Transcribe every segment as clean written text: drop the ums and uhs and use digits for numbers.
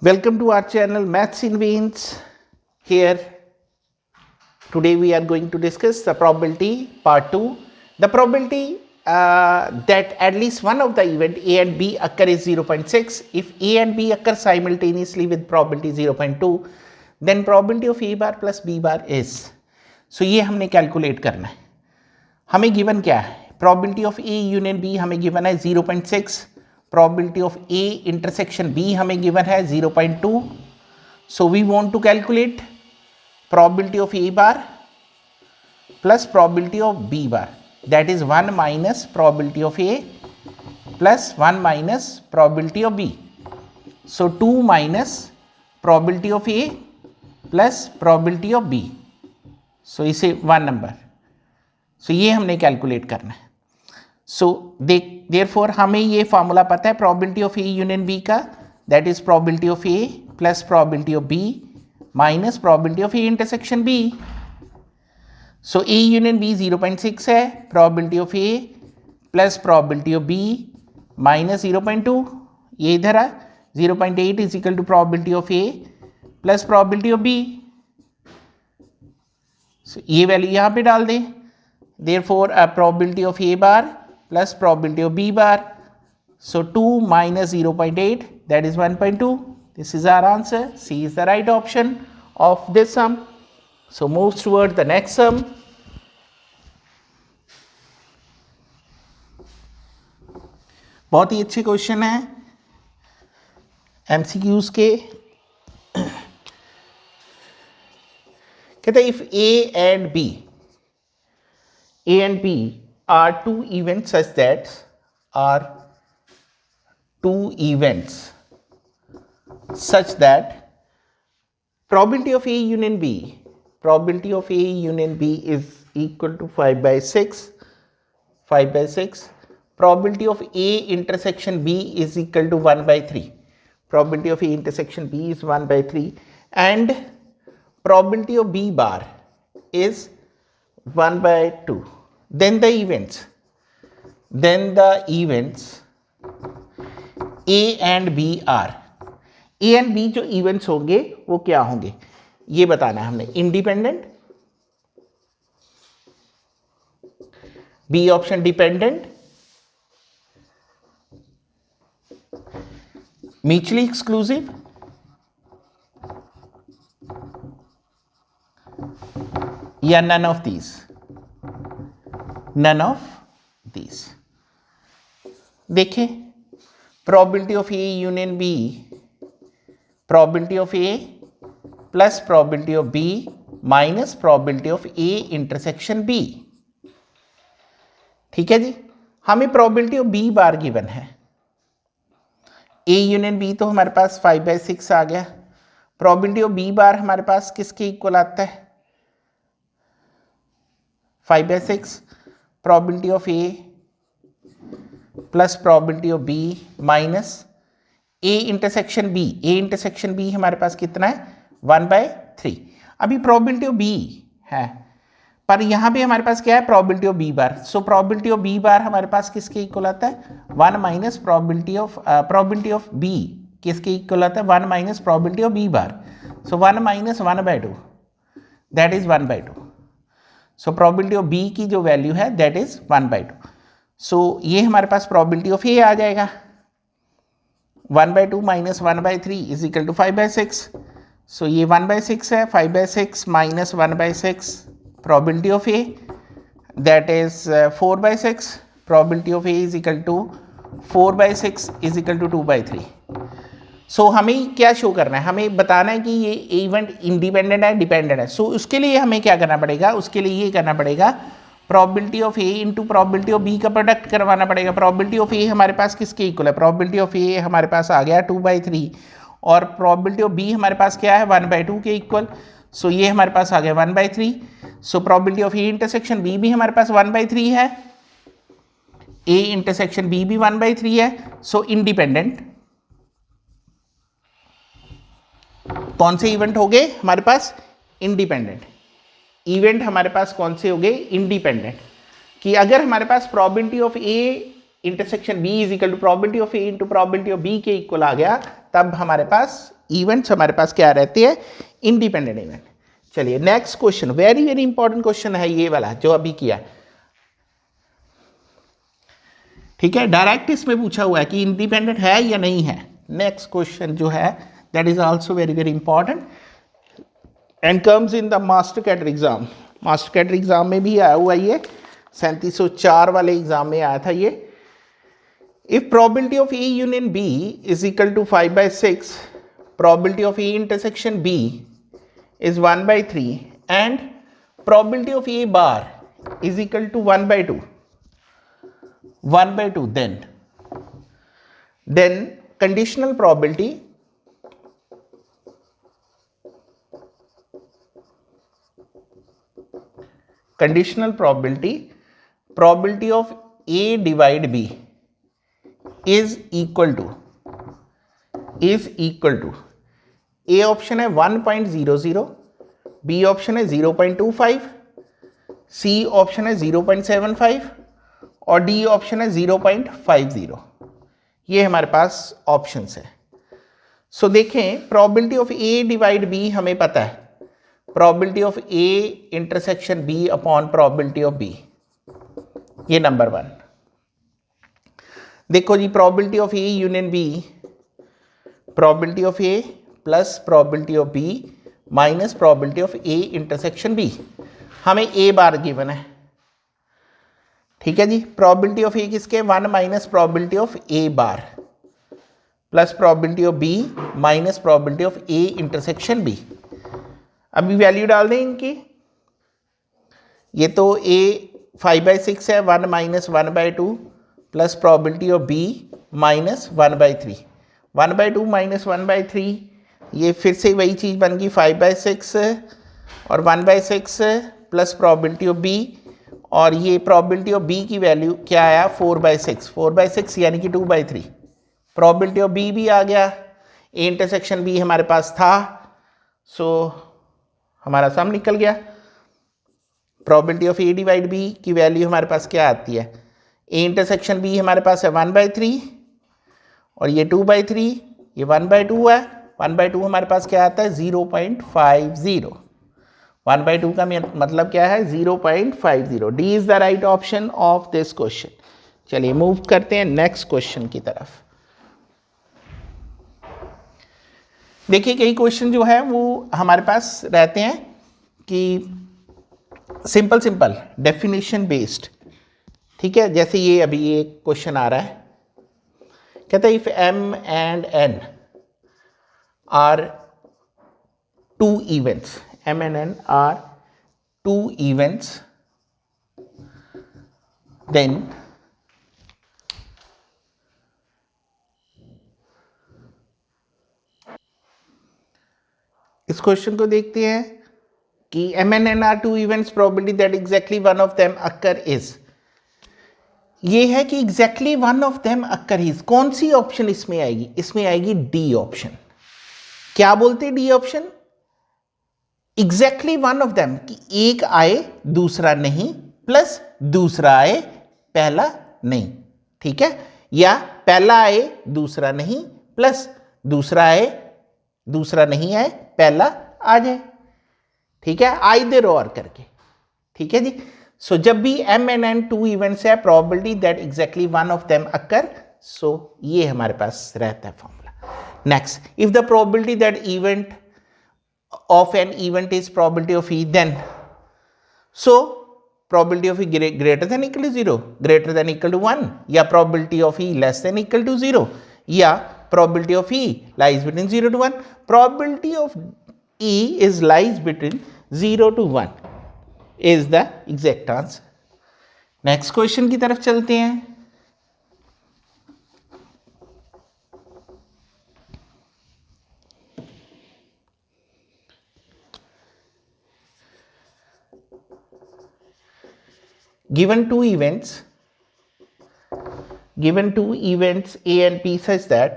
Welcome to our channel Maths in Veins. Here today we are going to discuss the probability part 2. The probability that at least one of the event A and B occur is 0.6. If A and B occur simultaneously with probability 0.2, then probability of A bar plus B bar is. So ये हमने calculate करना है. हमें given क्या है? probability of A union B हमें given है 0.6. probability of A intersection B हमें given है 0.2. So we want to calculate probability of A bar plus probability of B bar, that is 1 minus probability of A plus 1 minus probability of B. So 2 minus probability of A plus probability of B. So इसे 1 number. So ये हमने calculate करना है. So therefore हमें ये formula पता है probability of A union B का, that is probability of A plus probability of B minus probability of A intersection B. So A union B 0.6 है, probability of A plus probability of B minus 0.2, ये इधर है 0.8 is equal to probability of A plus probability of B. So ये value यहाँ पे डाल दें. Therefore probability of A bar plus probability of B bar. So 2 minus 0.8, that is 1.2. This is our answer. C is the right option of this sum. So moves toward the next sum. बहुत ही अच्छे question है MCQs के. कहते हैं if A and B are two events such that probability of A union B is equal to 5 by 6. Probability of A intersection B is equal to 1 by 3. Probability of A intersection B is 1 by 3 and probability of B bar is 1 by 2. Then the events A and B are, A and B जो events होंगे वो क्या होंगे ये बताना है हमने. Independent, B option dependent, mutually exclusive, या none of these. देखें probability of A union B, probability of A plus probability of B minus probability of A intersection B. ठीक है जी. हमें probability of B bar given है. A union B तो हमारे पास 5 by 6 आ गया. probability of B बार हमारे पास किसके इक्वल आता है? 5 by 6. probability of A plus probability of B minus A intersection B. A intersection B हमारे पास कितना है? 1 by 3. अभी probability of B है पर यहाँ पे हमारे पास क्या है? probability of B bar. So probability of B bar हमारे पास किसके इक्वल आता है? 1 minus probability of B किसके इक्वल आता है? 1 minus probability of B bar. So 1 minus 1 by 2, that is 1 by 2. So probability of B की जो वैल्यू है that is 1 by 2. So ये हमारे पास probability of A आ जाएगा. 1 by 2 minus 1 by 3 is equal to 5 by 6. So ये 1 by 6 है. 5 by 6 minus 1 by 6 probability of A, that is 4 by 6. Probability of A is equal to 4 by 6 is equal to 2 by 3. सो हमें क्या show करना है? हमें बताना है कि ये इवेंट इंडिपेंडेंट है डिपेंडेंट है. सो उसके लिए हमें क्या करना पड़ेगा? उसके लिए ये करना पड़ेगा probability of A into probability of B का प्रोडक्ट करवाना पड़ेगा. probability of A हमारे पास किसके इक्वल है? probability of A हमारे पास आ गया 2 by 3 और probability of B हमारे पास क्या है? 1 by 2 के इक्वल. सो ये हमारे पास आ गया 1 by 3. So probability of A intersection B भी हमारे पास 1 by 3 है. A इंटरसेक्शन B भी 1 by 3 है. सो इंडिपेंडेंट कौन से इवेंट हो गए हमारे पास? इंडिपेंडेंट इवेंट हमारे पास कौन से हो गए? इंडिपेंडेंट. कि अगर हमारे पास probability of A intersection B is equal to probability of A into probability of B के इक्वल आ गया तब हमारे पास इवेंट्स हमारे पास क्या रहती है, इंडिपेंडेंट इवेंट। चलिए next question, very very important question है ये वाला जो अभी किया, ठीक है, डायरेक्ट इसमें पूछा हुआ है कि इंडिपेंडेंट है या नहीं है। नेक्स्ट क्वेश्चन जो है that is also very very important and comes in the master cadre exam. Master cadre exam में भी आया हुआ ये, 3704 वाले एग्जाम में आया था ये। If probability of A union B is equal to 5/6, probability of A intersection B is 1/3 and probability of A bar is equal to 1/2, then conditional probability probability of A divide B is equal to A option है 1.00, B option है 0.25, C option है 0.75 और D option है 0.50। ये हमारे पास options है। So देखें probability of A divide B हमें पता है, probability of A intersection B upon probability of B, ये नंबर 1। देखो जी probability of A union B, probability of A plus probability of B minus probability of A intersection B, हमें A bar given है, ठीक है जी। Probability of A किसके, 1 minus probability of A bar plus probability of B minus probability of A intersection B। अभी value डाल दें इनकी, ये तो A 5/6 है, 1 minus 1/2 plus probability of B minus 1/3, 1/2 minus 1/3, ये फिर से वही चीज़ बन गई 5/6 और 1/6 प्लस प्रोबेबिलिटी ऑफ B, और ये प्रोबेबिलिटी ऑफ B की वैल्यू क्या आया 4/6, 4/6 यानी कि 2/3, प्रोबेबिलिटी ऑफ B भी आ गया, A इंटरसेक्शन B हमारे पास था, सो हमारा सम निकल गया। Probability of A divide B की वैल्यू हमारे पास क्या आती है, A इंटरसेक्शन B हमारे पास है 1/3 और ये 2/3, ये 1/2 है, 1/2 हमारे पास क्या आता है 0.50, 1/2 का मतलब क्या है 0.50। D is the right option of this question. चलिए मूव करते हैं नेक्स्ट क्वेश्चन की तरफ। देखिए कई क्वेश्चन जो है वो हमारे पास रहते हैं कि सिंपल डेफिनेशन बेस्ड, ठीक है। जैसे ये अभी ये क्वेश्चन आ रहा है, कहता है if M and N are two events, M and N are two events, then इस क्वेश्चन को देखते हैं कि M and N are two events, probability that exactly one of them occur is, ये है कि exactly one of them occur is, कौन C option इसमें आएगी, इसमें आएगी डी ऑप्शन। क्या बोलते हैं D option, exactly one of them, कि एक आए दूसरा नहीं, प्लस दूसरा आए पहला नहीं, ठीक है, या पहला आए दूसरा नहीं प्लस दूसरा आए दूसरा नहीं आए पहला आ जाए, ठीक है, आइदर और करके, ठीक है जी। सो जब भी M and N two events है, probability that exactly one of them occur, so ये हमारे पास रहता है formula. Next, if the probability that event of an event is probability of E, then so probability of E greater than equal to 0, greater than equal to 1, या probability of E less than equal to 0, या probability of E lies between 0 to 1, probability of E is lies between 0 to 1 is the exact answer। Next question की तरफ चलते हैं। Given two events A and B such that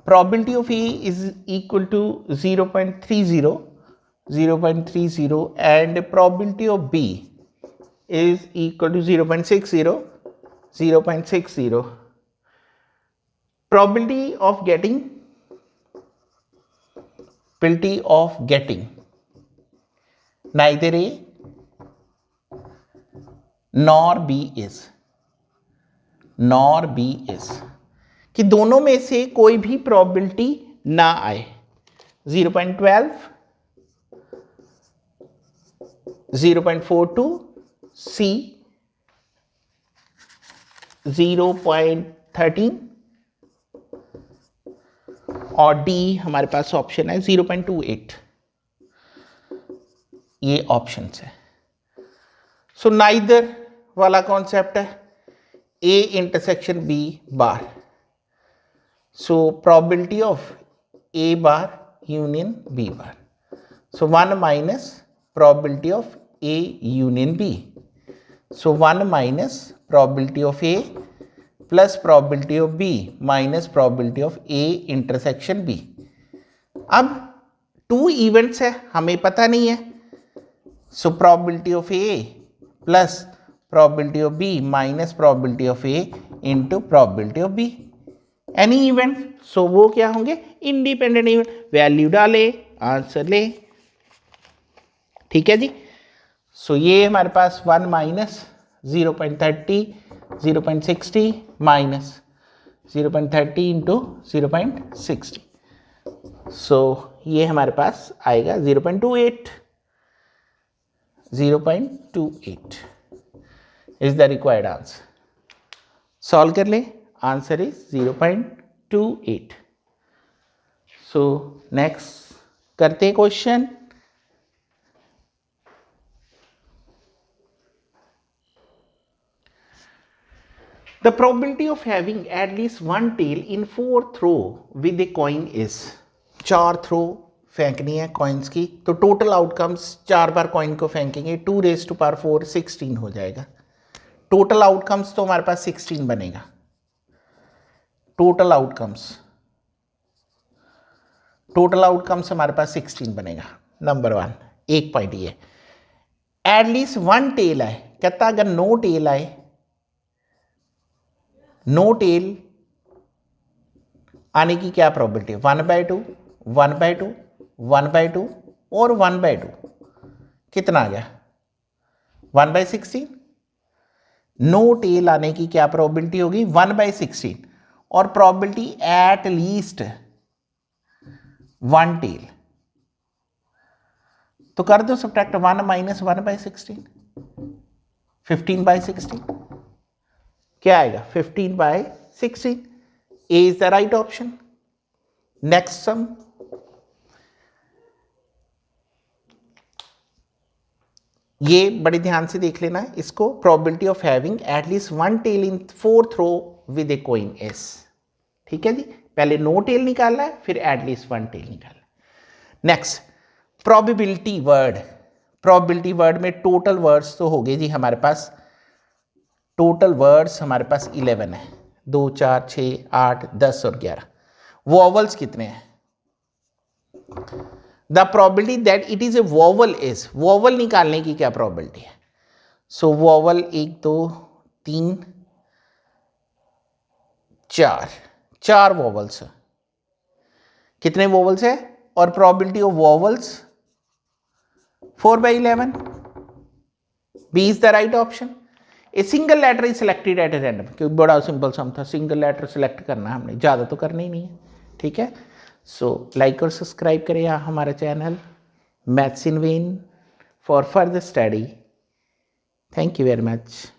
probability of A is equal to 0.30 and probability of B is equal to 0.60, probability of getting neither A nor B is कि दोनों में से कोई भी probability ना आए. 0.12, 0.42, C 0.13 और D हमारे पास ऑप्शन है 0.28. ये ऑप्शन है. सो नाइदर वाला कॉन्सेप्ट है A intersection B bar. So probability of A bar union B bar. So 1 minus probability of A union B. So 1 minus probability of A plus probability of B minus probability of A intersection B. अब 2 events है, हमें पता नहीं है. So probability of A plus probability of B minus probability of A into probability of B. Any event, so वो क्या होंगे? Independent event. Value डाले, आंसर ले. ठीक है जी. सो ये हमारे पास 1 माइनस 0.30, 0.60 माइनस 0.30 इंटू 0.60. सो ये हमारे पास आएगा 0.28. 0.28 is the required answer. Solve कर ले. Answer is 0.28. सो नेक्स्ट करते हैं question. The probability of having at least one tail in 4th row with a coin is. 4 throw फेंकनी है कॉइन्स की, तो टोटल आउटकम्स 4 बार कॉइन को फेंकेंगे 2 raised to power 4 16 हो जाएगा. टोटल आउटकम्स तो हमारे पास 16 बनेगा. टोटल आउटकम्स हमारे पास 16 बनेगा. नंबर 1 एक पॉइंट ये. एटलीस्ट 1 टेल आए, कहता अगर नो टेल आए, नो टेल आने की क्या प्रोबेबिलिटी है? 1/2, 1/2, 1/2 और 1/2. कितना आ गया? 1/16. नो टेल आने की क्या प्रोबेबिलिटी होगी? 1/16. और प्रोबेबिलिटी एट लीस्ट 1 टेल. तो कर दो सब्ट्रैक्ट. 1 माइनस 1/16, 15/16. क्या आएगा? 15/16. A is the right option. Next sum. ये बड़े ध्यान से देख लेना है इसको. probability of having at least one tail in 4th row with a coin is. ठीक है जी. पहले no tail निकालना है, फिर at least one tail निकालना है. Next probability word. probability word में total words तो हो गए जी हमारे पास. टोटल वर्ड्स हमारे पास 11 है. 2, 4, 6, 8, 10 और 11. वॉवल्स कितने हैं? The probability that it is a vowel is. Vowel निकालने की क्या प्रोबेबिलिटी है? So vowel 1, 2, 3, 4 vowels. कितने वॉवल्स है? और probability of vowels 4/11. B is the right option. A single letter is selected at a random. क्योंकि बड़ा सिंपल सम था, सिंगल लेटर सिलेक्ट करना है हमने, ज़्यादा तो करना ही नहीं है. ठीक है. सो लाइक और सब्सक्राइब करें हमारा channel maths in when for further study. Thank you very much.